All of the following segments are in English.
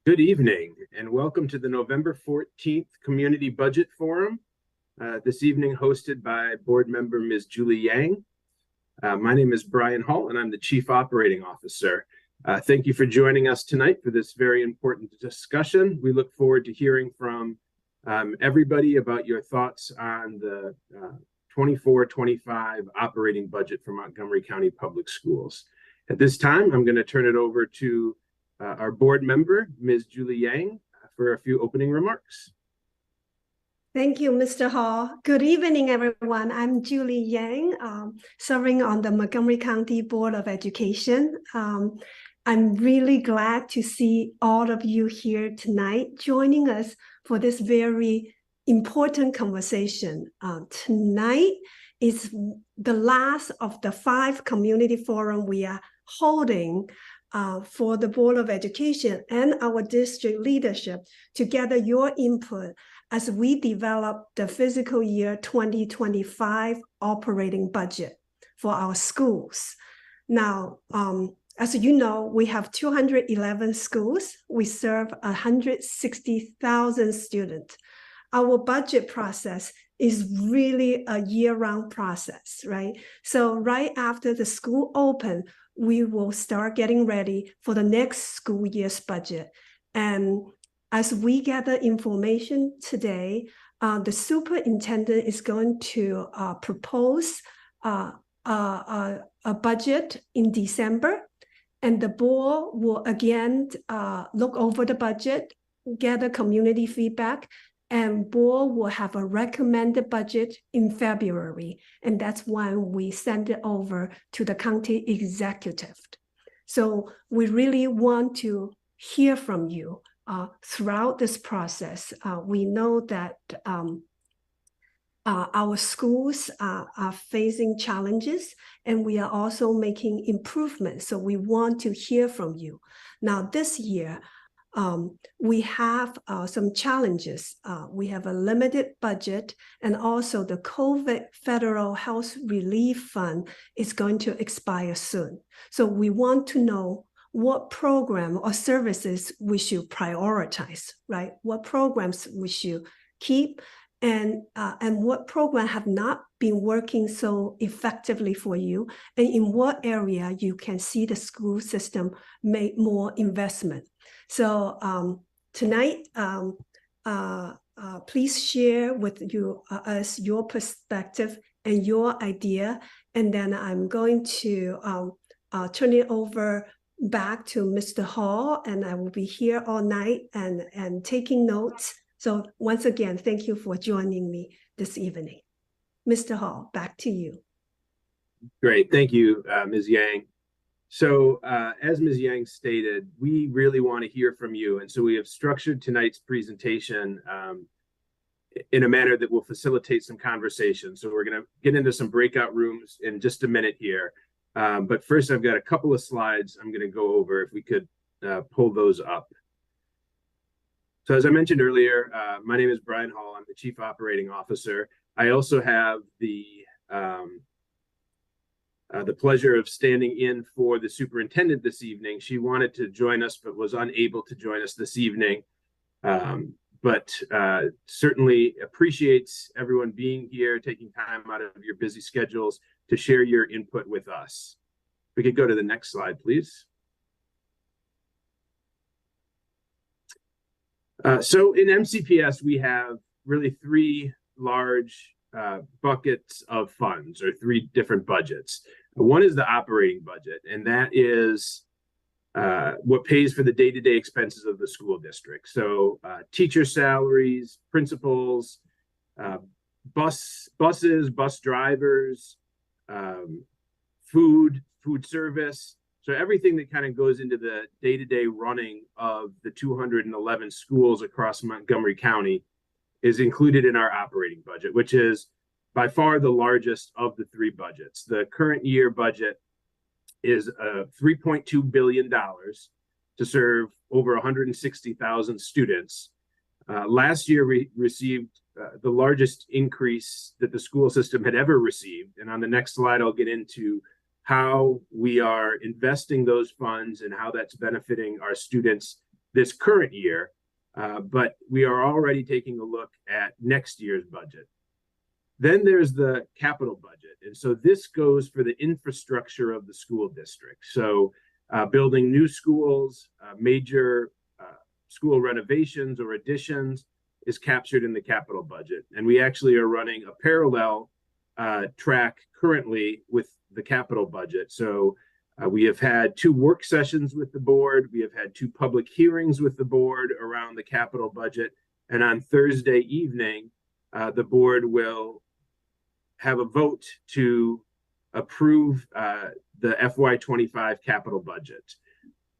Good evening, and welcome to the November 14th Community Budget Forum, this evening hosted by board member Ms. Julie Yang. My name is Brian Hall, and I'm the Chief Operating Officer. Thank you for joining us tonight for this very important discussion. We look forward to hearing from everybody about your thoughts on the 24-25 operating budget for Montgomery County Public Schools. At this time, I'm going to turn it over to our board member, Ms. Julie Yang, for a few opening remarks. Thank you, Mr. Hall. Good evening, everyone. I'm Julie Yang, serving on the Montgomery County Board of Education. I'm really glad to see all of you here tonight joining us for this very important conversation. Tonight is the last of the 5 community forum we are holding for the Board of Education and our district leadership to gather your input as we develop the fiscal year 2025 operating budget for our schools. Now, as you know, we have 211 schools. We serve 160,000 students. Our budget process is really a year-round process, right? So right after the school open, we will start getting ready for the next school year's budget. And as we gather information today, the superintendent is going to propose a budget in December, and the board will again look over the budget, gather community feedback, and board will have a recommended budget in February. And that's when we send it over to the county executive. So we really want to hear from you throughout this process. We know that our schools are facing challenges, and we are also making improvements. So we want to hear from you. Now this year, we have some challenges. We have a limited budget, and also the COVID Federal Health Relief Fund is going to expire soon. So we want to know what program or services we should prioritize, right? What programs we should keep, and what program have not been working so effectively for you, and in what area you can see the school system make more investment. So tonight, please share with us your perspective and your idea, and then I'm going to turn it over back to Mr. Hall, and I will be here all night and taking notes. So once again, thank you for joining me this evening. Mr. Hall, back to you. Great, thank you, Ms. Yang. So as Ms. Yang stated, we really want to hear from you. And so we have structured tonight's presentation in a manner that will facilitate some conversation. So we're going to get into some breakout rooms in just a minute here. But first, I've got a couple of slides I'm going to go over, if we could pull those up. So as I mentioned earlier, my name is Brian Hall. I'm the Chief Operating Officer. I also have the pleasure of standing in for the superintendent this evening. She wanted to join us, but was unable to join us this evening. But certainly appreciates everyone being here, taking time out of your busy schedules to share your input with us. We could go to the next slide, please. So in MCPS, we have really 3 large buckets of funds, or 3 different budgets. One is the operating budget, and that is what pays for the day-to-day expenses of the school district. So teacher salaries, principals, buses, bus drivers, food service. So everything that kind of goes into the day-to-day running of the 211 schools across Montgomery County is included in our operating budget, which is by far the largest of the 3 budgets. The current year budget is $3.2 billion to serve over 160,000 students. Last year, we received the largest increase that the school system had ever received. And on the next slide, I'll get into how we are investing those funds and how that's benefiting our students this current year, but we are already taking a look at next year's budget. Then there's the capital budget. And so this goes for the infrastructure of the school district. So building new schools, major school renovations or additions is captured in the capital budget. And we actually are running a parallel track currently with the capital budget. So we have had 2 work sessions with the board. We have had 2 public hearings with the board around the capital budget. And on Thursday evening, the board will have a vote to approve the FY25 capital budget.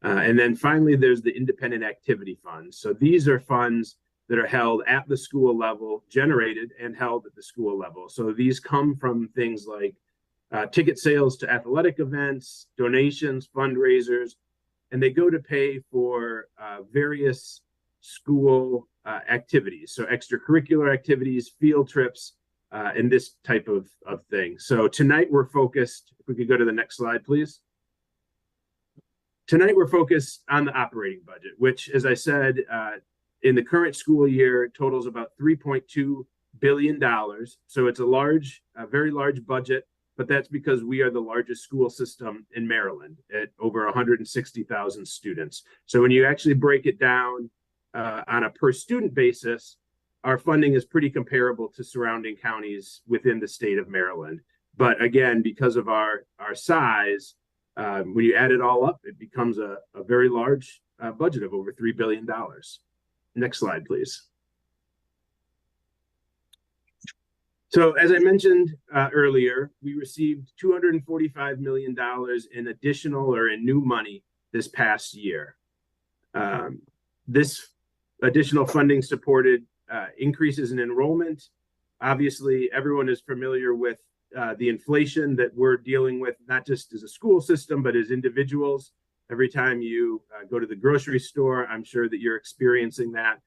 And then finally, there's the independent activity funds. So these are funds that are held at the school level, generated and held at the school level. So these come from things like ticket sales to athletic events, donations, fundraisers, and they go to pay for various school activities. So extracurricular activities, field trips, and this type of thing. So tonight we're focused, if we could go to the next slide, please. Tonight we're focused on the operating budget, which, as I said, in the current school year totals about $3.2 billion. So it's a very large budget, but that's because we are the largest school system in Maryland at over 160,000 students. So when you actually break it down on a per student basis, our funding is pretty comparable to surrounding counties within the state of Maryland. But again, because of our size, when you add it all up, it becomes a very large budget of over $3 billion. Next slide, please. So as I mentioned earlier, we received $245 million in additional or in new money this past year. This additional funding supported increases in enrollment. Obviously, everyone is familiar with the inflation that we're dealing with, not just as a school system, but as individuals. Every time you go to the grocery store, I'm sure that you're experiencing that.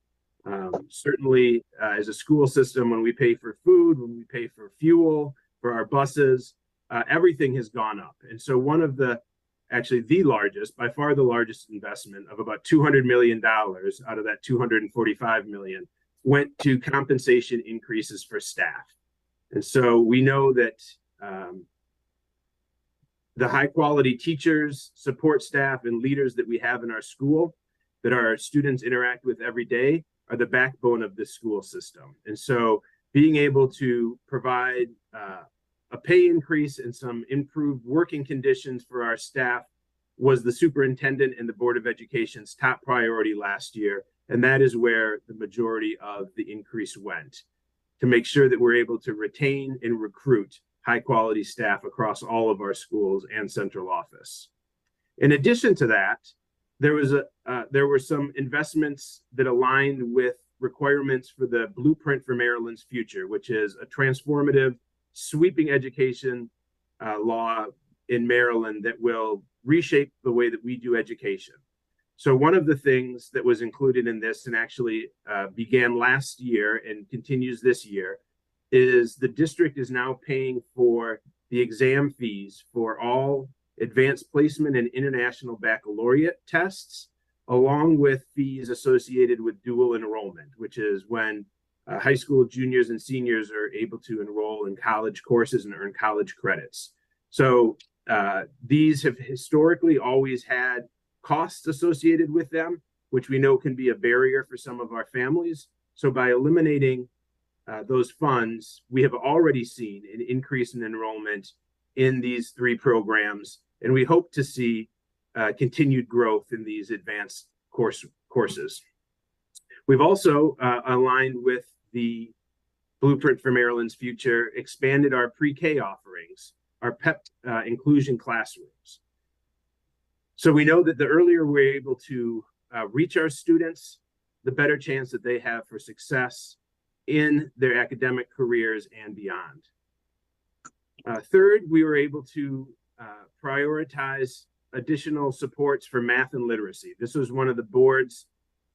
Certainly, as a school system, when we pay for food, when we pay for fuel, for our buses, everything has gone up. And so one of actually the largest, by far the largest investment of about $200 million out of that $245 million went to compensation increases for staff. And so we know that the high quality teachers, support staff, and leaders that we have in our school that our students interact with every day are the backbone of this school system. And so being able to provide a pay increase and some improved working conditions for our staff was the superintendent and the Board of Education's top priority last year. And that is where the majority of the increase went, to make sure that we're able to retain and recruit high quality staff across all of our schools and central office. In addition to that, there were some investments that aligned with requirements for the Blueprint for Maryland's Future, which is a transformative, sweeping education law in Maryland that will reshape the way that we do education. So one of the things that was included in this, and actually began last year and continues this year, is the district is now paying for the exam fees for all advanced placement and international baccalaureate tests, along with fees associated with dual enrollment, which is when high school juniors and seniors are able to enroll in college courses and earn college credits. So these have historically always had costs associated with them, which we know can be a barrier for some of our families. So by eliminating those funds, we have already seen an increase in enrollment in these 3 programs, and we hope to see continued growth in these advanced courses. We've also aligned with the Blueprint for Maryland's Future, expanded our pre-K offerings, our PEP inclusion classrooms. So we know that the earlier we're able to reach our students, the better chance that they have for success in their academic careers and beyond. Third, we were able to prioritize additional supports for math and literacy. This was one of the board's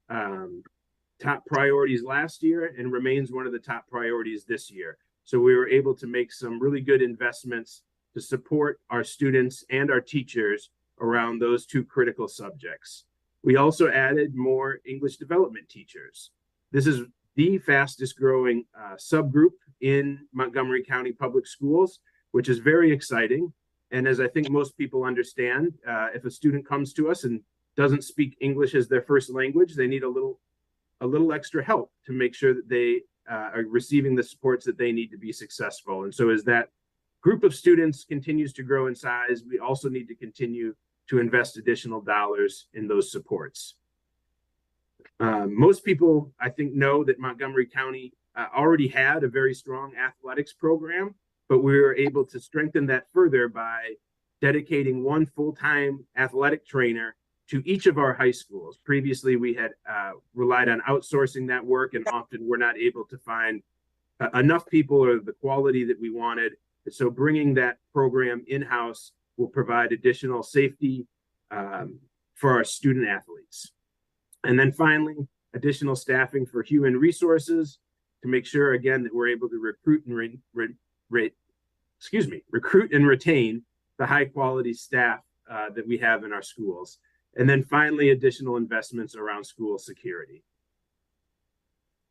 top priorities last year and remains one of the top priorities this year. So we were able to make some really good investments to support our students and our teachers around those 2 critical subjects. We also added more English development teachers. This is the fastest growing subgroup in Montgomery County Public Schools, which is very exciting. And as I think most people understand, if a student comes to us and doesn't speak English as their first language, they need a little extra help to make sure that they are receiving the supports that they need to be successful. And so as that group of students continues to grow in size, we also need to continue to invest additional dollars in those supports. Most people, I think, know that Montgomery County already had a very strong athletics program, but we were able to strengthen that further by dedicating one full-time athletic trainer to each of our high schools. Previously, we had relied on outsourcing that work, and often we're not able to find enough people or the quality that we wanted. And so bringing that program in-house will provide additional safety for our student athletes. And then finally, additional staffing for human resources to make sure, again, that we're able to recruit and retain the high quality staff that we have in our schools. And then finally, additional investments around school security.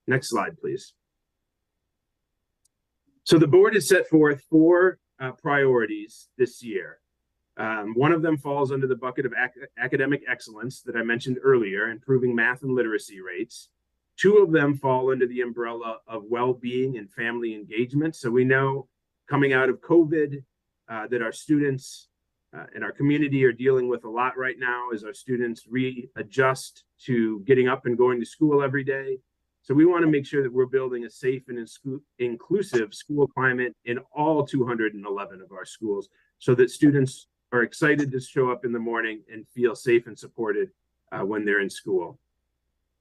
Next slide, please. So the board has set forth 4 priorities this year. One of them falls under the bucket of academic excellence that I mentioned earlier, improving math and literacy rates. 2 of them fall under the umbrella of well-being and family engagement. So we know coming out of COVID that our students in our community are dealing with a lot right now as our students readjust to getting up and going to school every day. So we want to make sure that we're building a safe and inclusive school climate in all 211 of our schools so that students are excited to show up in the morning and feel safe and supported when they're in school.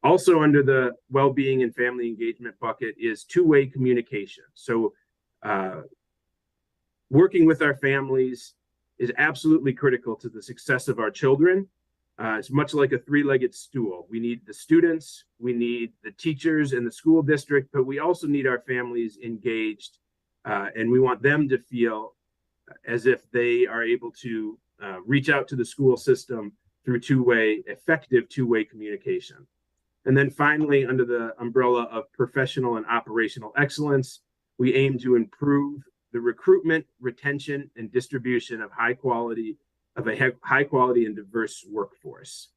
Also under the well-being and family engagement bucket is two-way communication. So working with our families is absolutely critical to the success of our children. It's much like a 3-legged stool. We need the students, we need the teachers and the school district, but we also need our families engaged, and we want them to feel as if they are able to reach out to the school system through effective two-way communication. And then finally, under the umbrella of professional and operational excellence, we aim to improve the recruitment, retention, and distribution of a high quality and diverse workforce.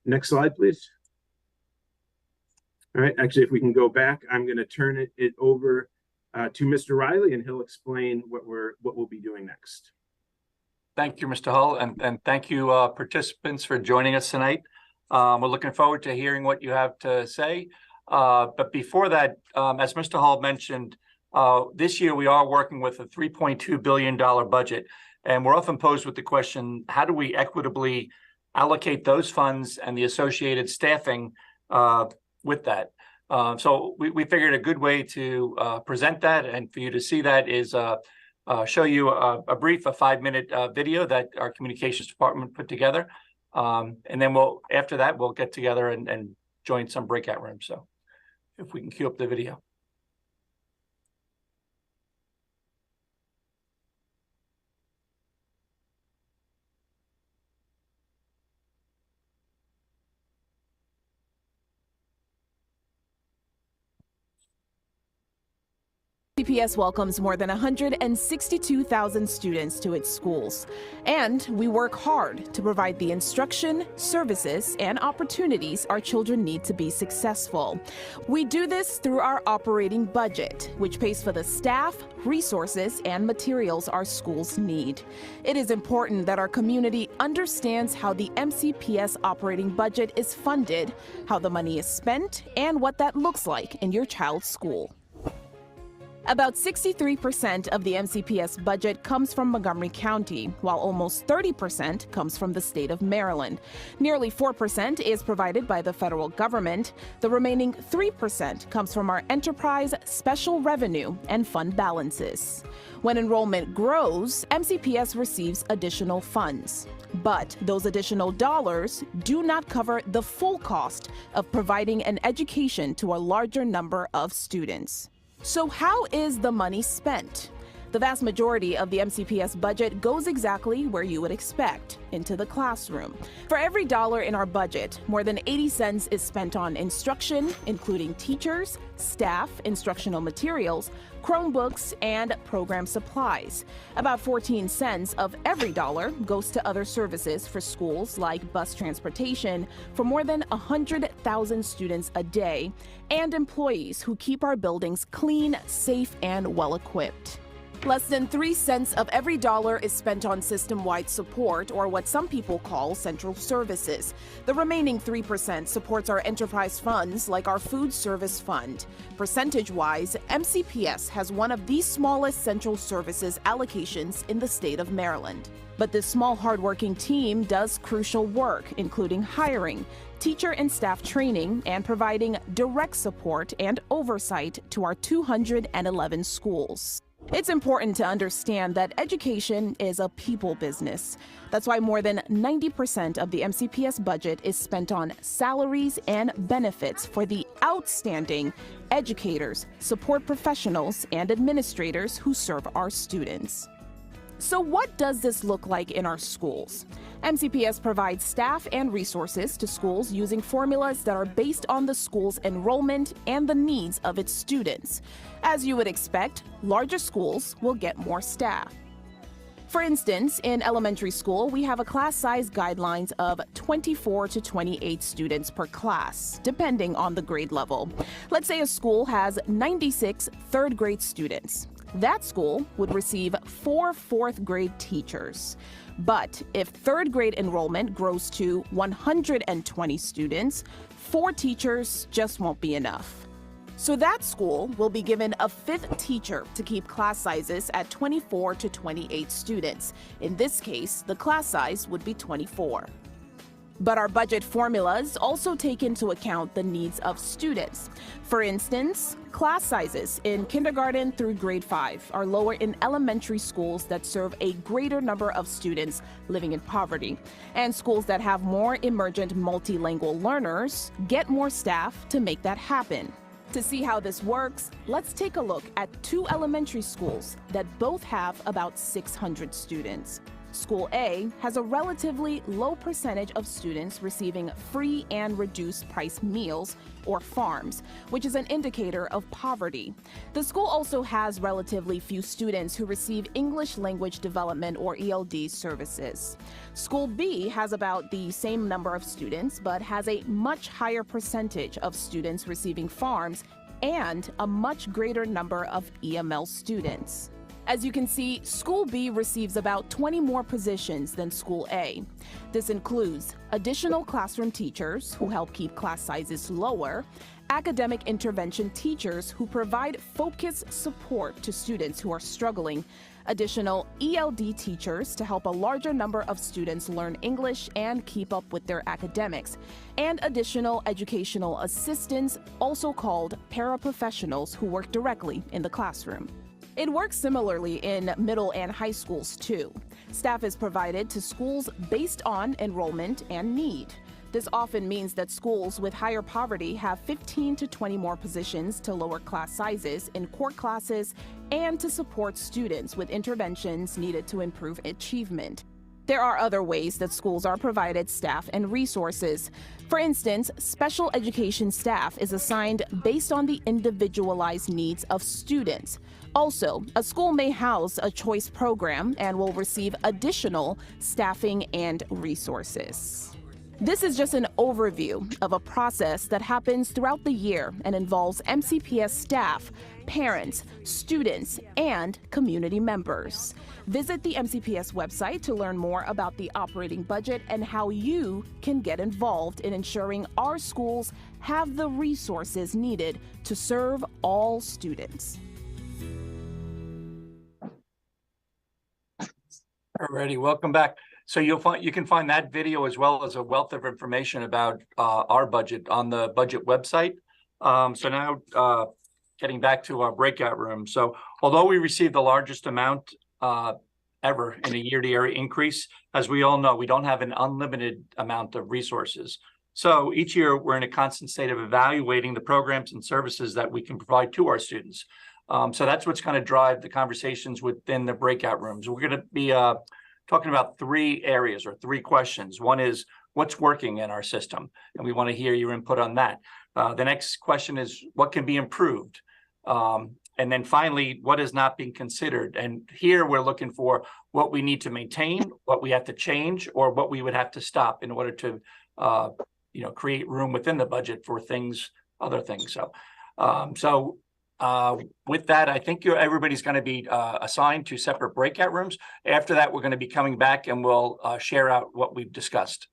Next slide, please. All right, actually, if we can go back, I'm going to turn it over to Mr. Riley, and he'll explain what we'll be doing next. Thank you, Mr. Hull, and thank you, participants, for joining us tonight. We're looking forward to hearing what you have to say. But before that, as Mr. Hull mentioned, this year we are working with a $3.2 billion budget, and we're often posed with the question, how do we equitably allocate those funds and the associated staffing with that? So we figured a good way to present that and for you to see that is show you a brief 5-minute video that our communications department put together. And then after that, we'll get together and join some breakout rooms. So if we can cue up the video. MCPS welcomes more than 162,000 students to its schools, and we work hard to provide the instruction, services, and opportunities our children need to be successful. We do this through our operating budget, which pays for the staff, resources, and materials our schools need. It is important that our community understands how the MCPS operating budget is funded, how the money is spent, and what that looks like in your child's school. About 63% of the MCPS budget comes from Montgomery County, while almost 30% comes from the state of Maryland. Nearly 4% is provided by the federal government. The remaining 3% comes from our enterprise, special revenue, and fund balances. When enrollment grows, MCPS receives additional funds. But those additional dollars do not cover the full cost of providing an education to a larger number of students. So how is the money spent? The vast majority of the MCPS budget goes exactly where you would expect, into the classroom. For every dollar in our budget, more than 80 cents is spent on instruction, including teachers, staff, instructional materials, Chromebooks, and program supplies. About 14 cents of every dollar goes to other services for schools like bus transportation for more than 100,000 students a day, and employees who keep our buildings clean, safe, and well-equipped. Less than 3 cents of every dollar is spent on system-wide support, or what some people call central services. The remaining 3% supports our enterprise funds, like our food service fund. Percentage-wise, MCPS has one of the smallest central services allocations in the state of Maryland. But this small, hardworking team does crucial work, including hiring, teacher and staff training, and providing direct support and oversight to our 211 schools. It's important to understand that education is a people business. That's why more than 90% of the MCPS budget is spent on salaries and benefits for the outstanding educators, support professionals, and administrators who serve our students. So what does this look like in our schools? MCPS provides staff and resources to schools using formulas that are based on the school's enrollment and the needs of its students. As you would expect, larger schools will get more staff. For instance, in elementary school, we have a class size guidelines of 24 to 28 students per class, depending on the grade level. Let's say a school has 96 third grade students. That school would receive 4 fourth grade teachers. But if third grade enrollment grows to 120 students, 4 teachers just won't be enough. So that school will be given a 5th teacher to keep class sizes at 24 to 28 students. In this case, the class size would be 24. But our budget formulas also take into account the needs of students. For instance, class sizes in kindergarten through grade 5 are lower in elementary schools that serve a greater number of students living in poverty. And schools that have more emergent multilingual learners get more staff to make that happen. To see how this works, let's take a look at 2 elementary schools that both have about 600 students. School A has a relatively low percentage of students receiving free and reduced price meals, or FARMs, which is an indicator of poverty. The school also has relatively few students who receive English language development, or ELD, services. School B has about the same number of students, but has a much higher percentage of students receiving FARMs and a much greater number of EML students. As you can see, School B receives about 20 more positions than School A. This includes additional classroom teachers who help keep class sizes lower, academic intervention teachers who provide focused support to students who are struggling, additional ELD teachers to help a larger number of students learn English and keep up with their academics, and additional educational assistants, also called paraprofessionals, who work directly in the classroom. It works similarly in middle and high schools too. Staff is provided to schools based on enrollment and need. This often means that schools with higher poverty have 15 to 20 more positions to lower class sizes in core classes and to support students with interventions needed to improve achievement. There are other ways that schools are provided staff and resources. For instance, special education staff is assigned based on the individualized needs of students. Also, a school may house a choice program and will receive additional staffing and resources. This is just an overview of a process that happens throughout the year and involves MCPS staff, parents, students, and community members. Visit the MCPS website to learn more about the operating budget and how you can get involved in ensuring our schools have the resources needed to serve all students. Alrighty, welcome back. So you can find that video as well as a wealth of information about our budget on the budget website. So now getting back to our breakout room. So although we received the largest amount ever in a year-to-year increase, as we all know, we don't have an unlimited amount of resources. So each year we're in a constant state of evaluating the programs and services that we can provide to our students. So that's what's going to drive the conversations within the breakout rooms. We're going to be talking about 3 areas or 3 questions. One is what's working in our system, and we want to hear your input on that. The next question is what can be improved. And then finally, what is not being considered? And here we're looking for what we need to maintain, what we have to change, or what we would have to stop in order to, create room within the budget for other things. So, with that, I think everybody's going to be assigned to separate breakout rooms. After that, we're going to be coming back and we'll share out what we've discussed.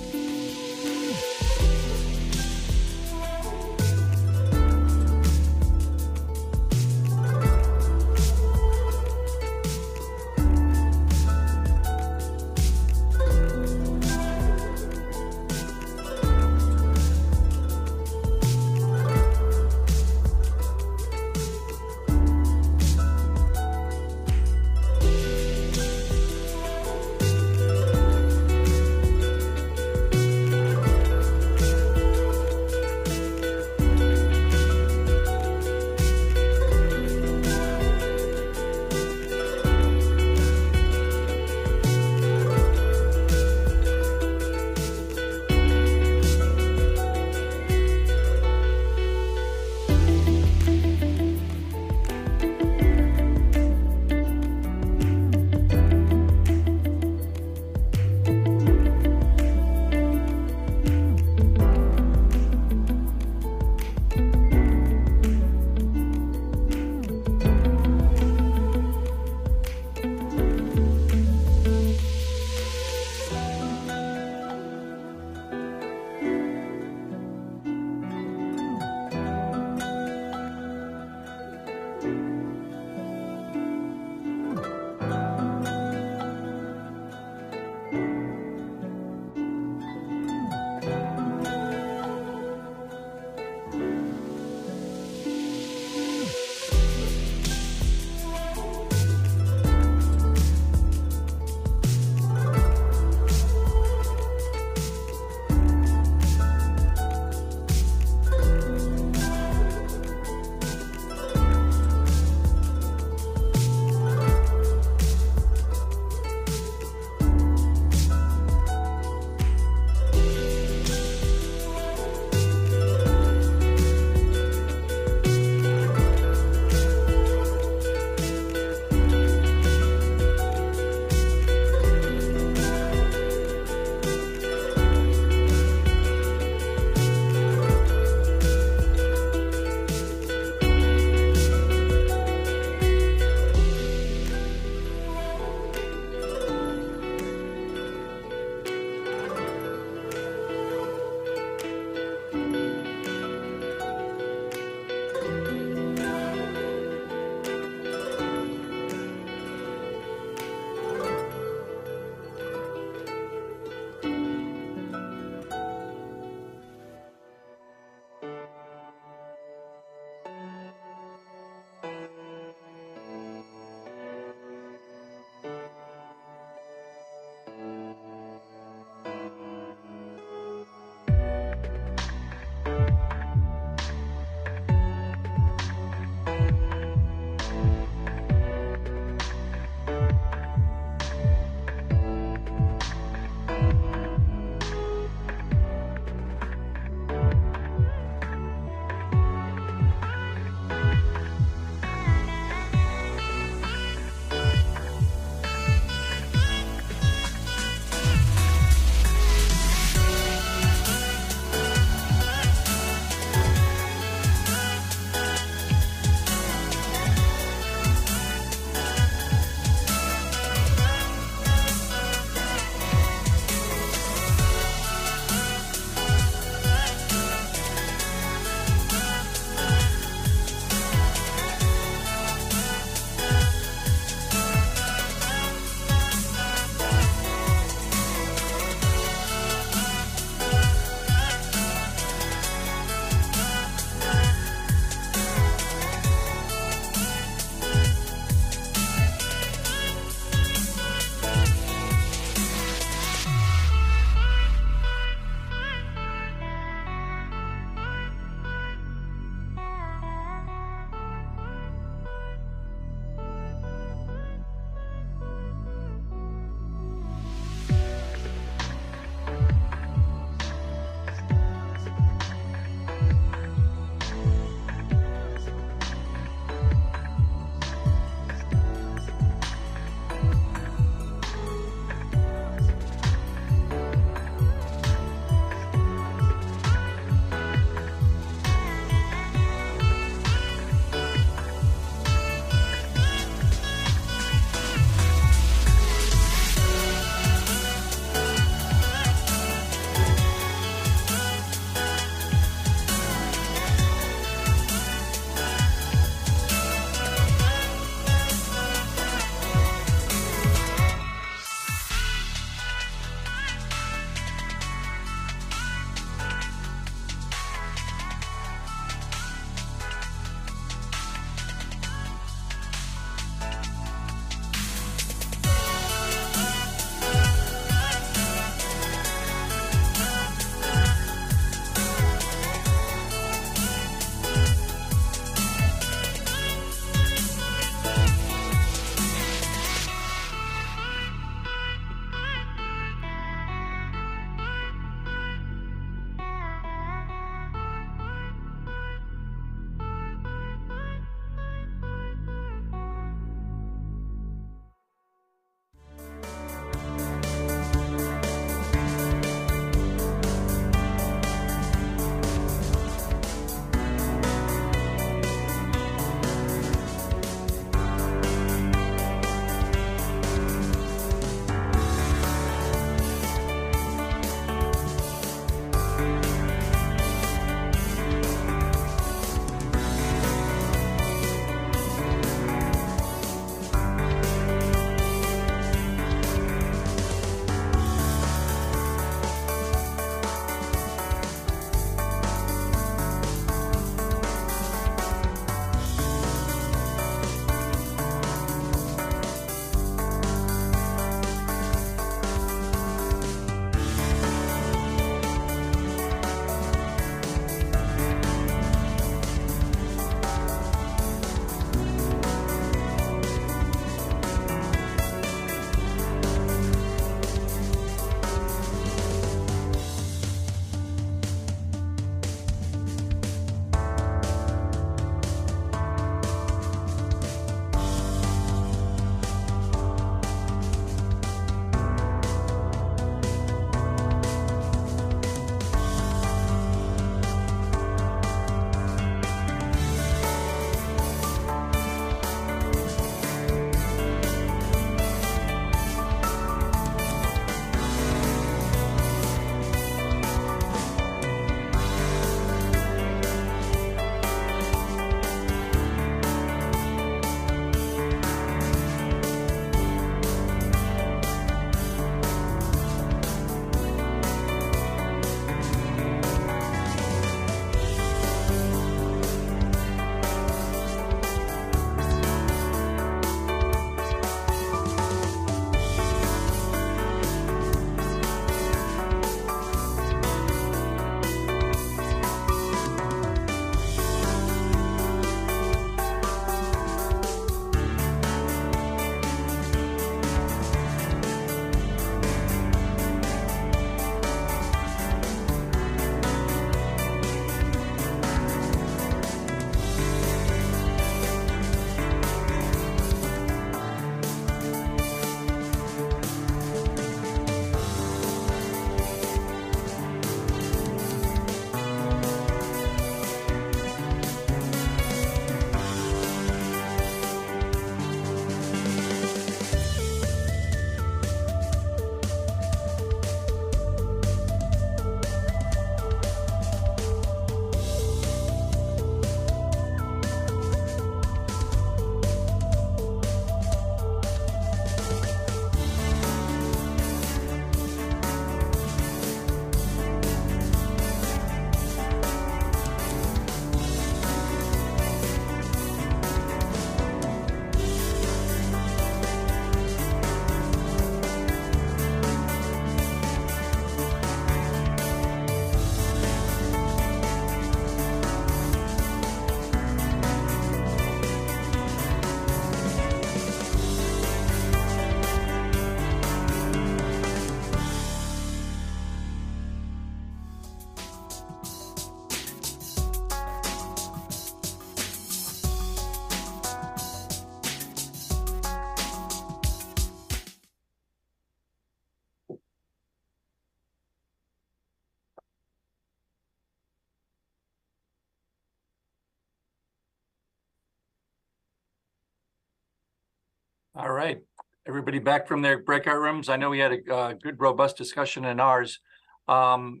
All right, everybody back from their breakout rooms. I know we had a good, robust discussion in ours. I'm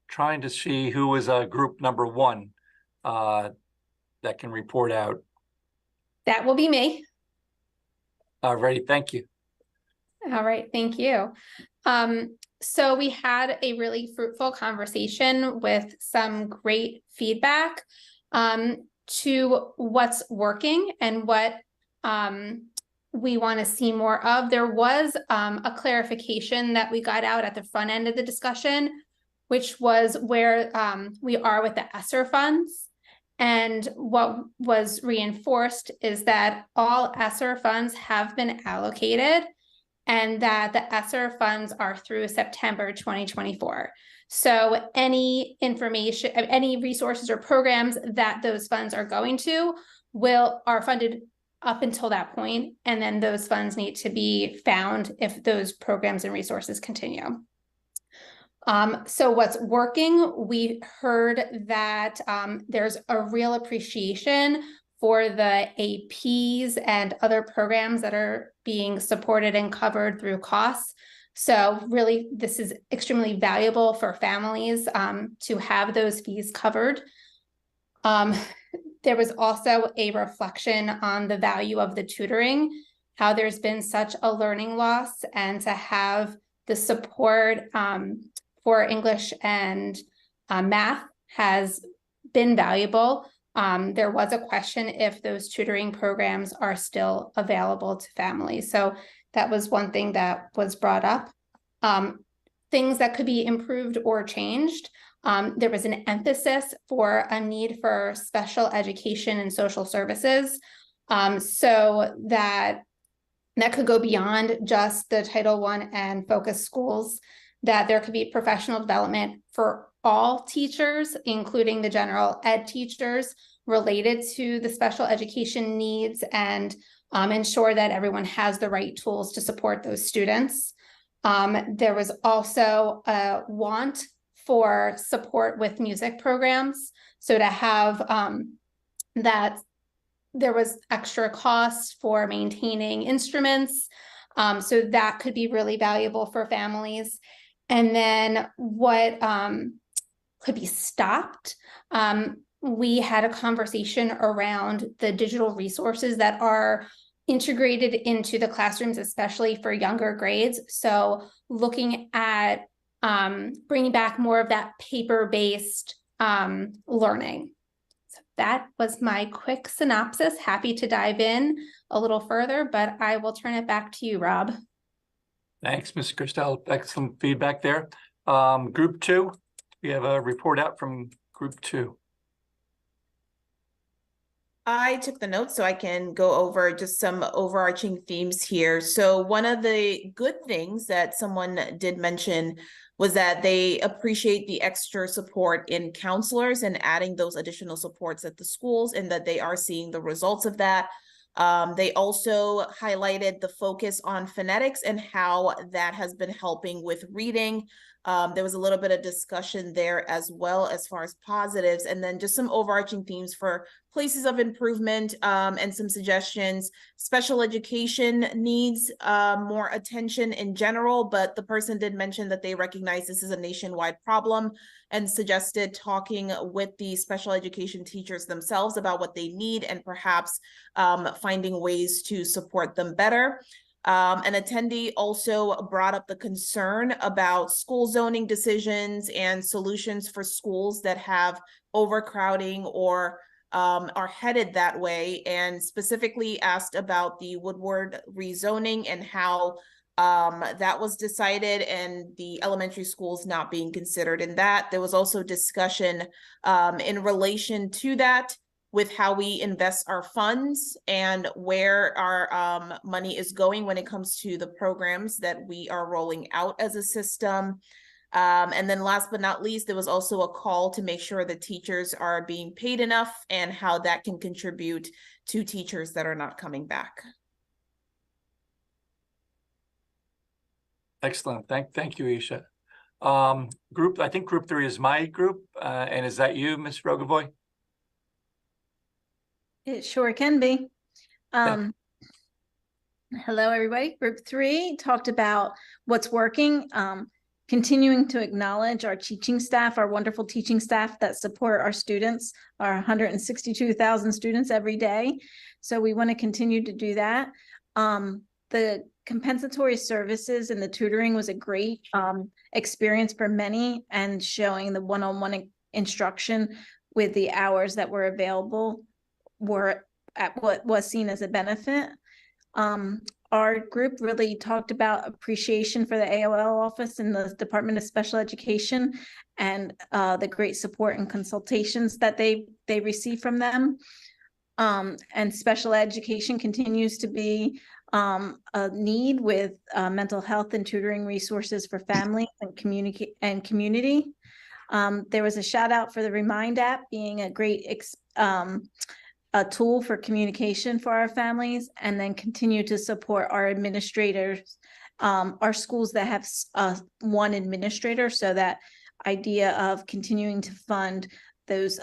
trying to see who is group number 1 that can report out. That will be me. All righty, thank you. All right, thank you. So we had a really fruitful conversation with some great feedback to what's working and what we want to see more of. There was a clarification that we got out at the front end of the discussion, which was where we are with the ESSER funds. And what was reinforced is that all ESSER funds have been allocated and that the ESSER funds are through September 2024. So any information, any resources or programs that those funds are going to are funded up until that point, and then those funds need to be found if those programs and resources continue. So what's working, we heard that there's a real appreciation for the APs and other programs that are being supported and covered through costs. So really, this is extremely valuable for families to have those fees covered. There was also a reflection on the value of the tutoring, how there's been such a learning loss, and to have the support for English and math has been valuable. There was a question if those tutoring programs are still available to families. So that was one thing that was brought up. Things that could be improved or changed. There was an emphasis for a need for special education and social services. So that could go beyond just the Title I and focus schools, that there could be professional development for all teachers, including the general ed teachers, related to the special education needs, and ensure that everyone has the right tools to support those students. There was also a want for support with music programs. So to have that, there was extra costs for maintaining instruments. So that could be really valuable for families. And then what could be stopped? We had a conversation around the digital resources that are integrated into the classrooms, especially for younger grades. So looking at bringing back more of that paper-based learning. So that was my quick synopsis. Happy to dive in a little further, but I will turn it back to you, Rob. Thanks, Ms. Christel. Excellent feedback there. Group 2, we have a report out from Group 2. I took the notes so I can go over just some overarching themes here. So one of the good things that someone did mention was that they appreciate the extra support in counselors and adding those additional supports at the schools, and that they are seeing the results of that. They also highlighted the focus on phonetics and how that has been helping with reading. There was a little bit of discussion there as well as far as positives, and then just some overarching themes for places of improvement and some suggestions. Special education needs more attention in general, but the person did mention that they recognize this is a nationwide problem and suggested talking with the special education teachers themselves about what they need and perhaps finding ways to support them better. An attendee also brought up the concern about school zoning decisions and solutions for schools that have overcrowding or are headed that way, and specifically asked about the Woodward rezoning and how that was decided and the elementary schools not being considered in that. There was also discussion in relation to that with how we invest our funds and where our money is going when it comes to the programs that we are rolling out as a system. And then last but not least, there was also a call to make sure that teachers are being paid enough and how that can contribute to teachers that are not coming back. Excellent. Thank you, Isha. I think group 3 is my group. And is that you, Ms. Rogovoy? It sure can be. Hello, everybody. Group 3 talked about what's working, continuing to acknowledge our teaching staff, our wonderful teaching staff that support our students, our 162,000 students every day. So we want to continue to do that. The compensatory services and the tutoring was a great experience for many, and showing the one-on-one instruction with the hours that were available were at what was seen as a benefit. Our group really talked about appreciation for the AOL office and the Department of Special Education, and the great support and consultations that they receive from them. And special education continues to be a need with mental health and tutoring resources for families and community. There was a shout out for the Remind app being a great a tool for communication for our families, and then continue to support our administrators, our schools that have one administrator. So that idea of continuing to fund those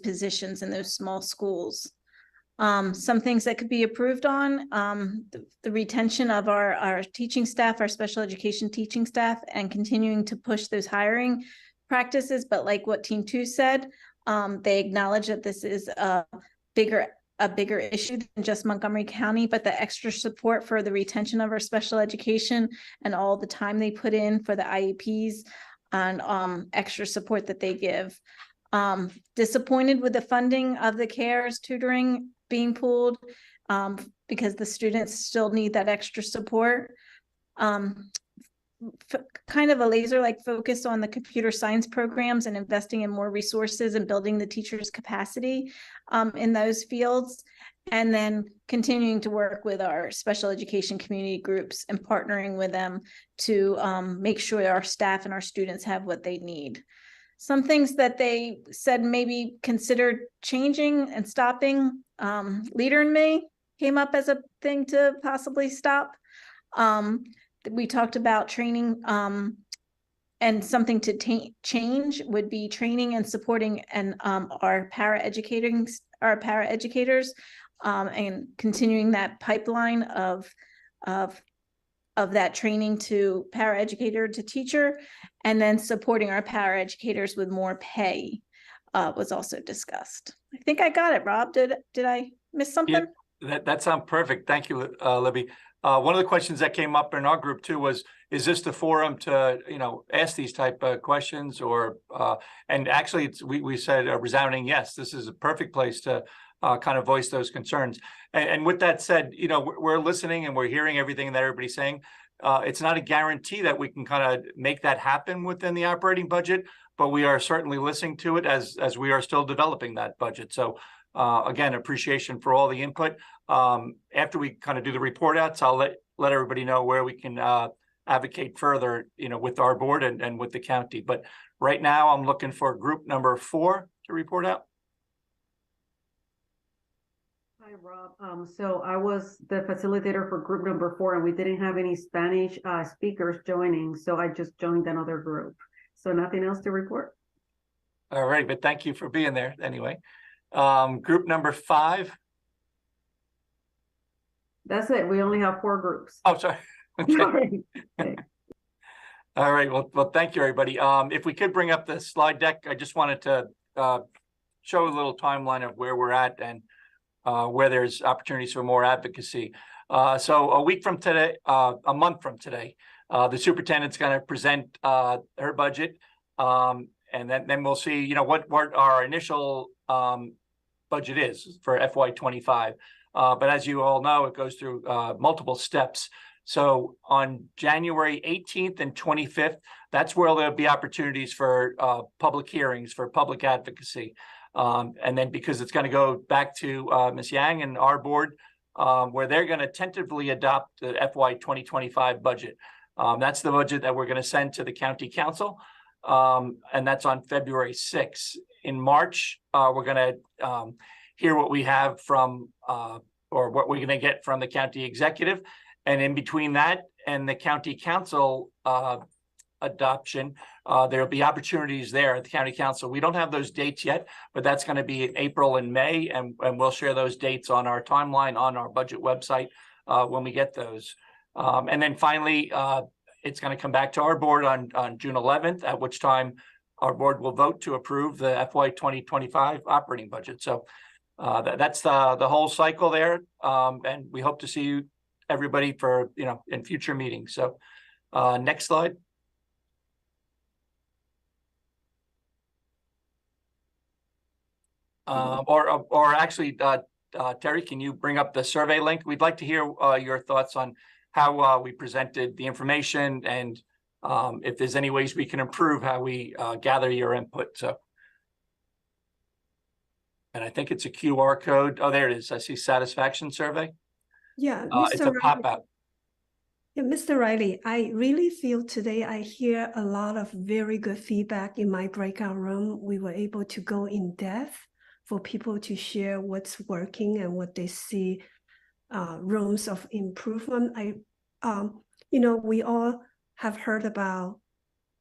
positions in those small schools. Some things that could be improved on, the retention of our teaching staff, our special education teaching staff, and continuing to push those hiring practices. But like what Team 2 said, they acknowledge that this is a bigger issue than just Montgomery County, but the extra support for the retention of our special education and all the time they put in for the IEPs and extra support that they give. Disappointed with the funding of the CARES tutoring being pulled because the students still need that extra support. Kind of a laser-like focus on the computer science programs and investing in more resources and building the teachers' capacity in those fields, and then continuing to work with our special education community groups and partnering with them to make sure our staff and our students have what they need. Some things that they said maybe considered changing and stopping, Leader in Me came up as a thing to possibly stop. We talked about training, and something to change would be training and supporting and our paraeducators, and continuing that pipeline of that training to paraeducator to teacher, and then supporting our paraeducators with more pay was also discussed. I think I got it, Rob. Did I miss something? Yeah, that sounds perfect. Thank you, Libby. One of the questions that came up in our group too was, is this the forum to, ask these type of questions, or, and actually we said a resounding yes, this is a perfect place to kind of voice those concerns. And with that said, we're listening and we're hearing everything that everybody's saying. It's not a guarantee that we can kind of make that happen within the operating budget, but we are certainly listening to it as we are still developing that budget. So again, appreciation for all the input. After we kind of do the report outs, I'll let everybody know where we can advocate further, with our board and with the county. But right now I'm looking for group number 4 to report out. Hi, Rob. So I was the facilitator for group number 4, and we didn't have any Spanish speakers joining. So I just joined another group. So nothing else to report. All right, but thank you for being there anyway. Group number 5. That's it. We only have 4 groups. Oh, sorry. Okay. Sorry. Okay. All right. Well, thank you, everybody. If we could bring up the slide deck, I just wanted to show a little timeline of where we're at and where there's opportunities for more advocacy. So a week from today, a month from today, the superintendent's going to present her budget, and then we'll see, what our initial budget is for FY25. But as you all know, it goes through multiple steps. So on January 18th and 25th, that's where there'll be opportunities for public hearings, for public advocacy. And then because it's going to go back to Ms. Yang and our board, where they're going to tentatively adopt the FY 2025 budget. That's the budget that we're going to send to the county council. And that's on February 6th. In March, we're going to hear what we have from, or what we're going to get from the county executive. And in between that and the county council adoption, there'll be opportunities there at the county council. We don't have those dates yet, but that's going to be in April and May, and we'll share those dates on our timeline on our budget website when we get those. And then finally, it's going to come back to our board on June 11th, at which time our board will vote to approve the FY 2025 operating budget. So that's the whole cycle there. And we hope to see you, everybody, for, in future meetings. So next slide. Or actually, Terry, can you bring up the survey link? We'd like to hear your thoughts on how we presented the information, and if there's any ways we can improve how we gather your input. So, and I think it's a QR code. Oh, there it is. I see satisfaction survey. Yeah, It's a pop-out. Yeah, Mr. Riley, I really feel today I hear a lot of very good feedback in my breakout room. We were able to go in depth for people to share what's working and what they see rooms of improvement. We all have heard about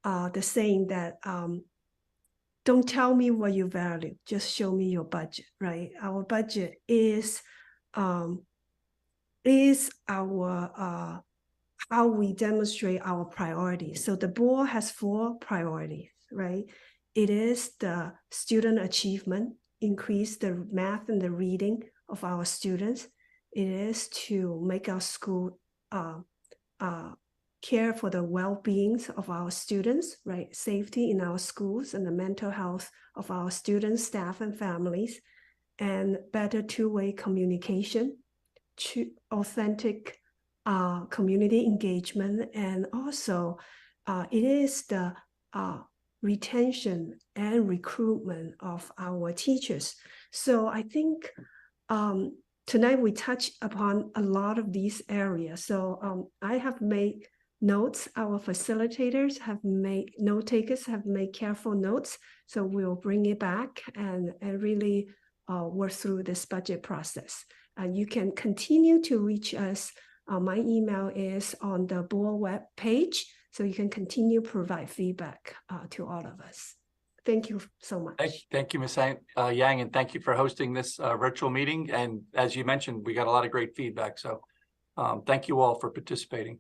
the saying that don't tell me what you value, just show me your budget, right? Our budget is our how we demonstrate our priorities. So the board has 4 priorities, right? It is the student achievement, increase the math and the reading of our students. It is to make our school care for the well-being of our students, right? Safety in our schools and the mental health of our students, staff, and families, and better two-way communication, authentic community engagement, and also it is the retention and recruitment of our teachers. So I think tonight we touched upon a lot of these areas. So I have made notes. Our facilitators have made, note takers have made careful notes. So we'll bring it back and really work through this budget process. You can continue to reach us. My email is on the board web page, so you can continue to provide feedback to all of us. Thank you so much. Thank you, Ms. Yang, and thank you for hosting this virtual meeting. And as you mentioned, we got a lot of great feedback. So thank you all for participating.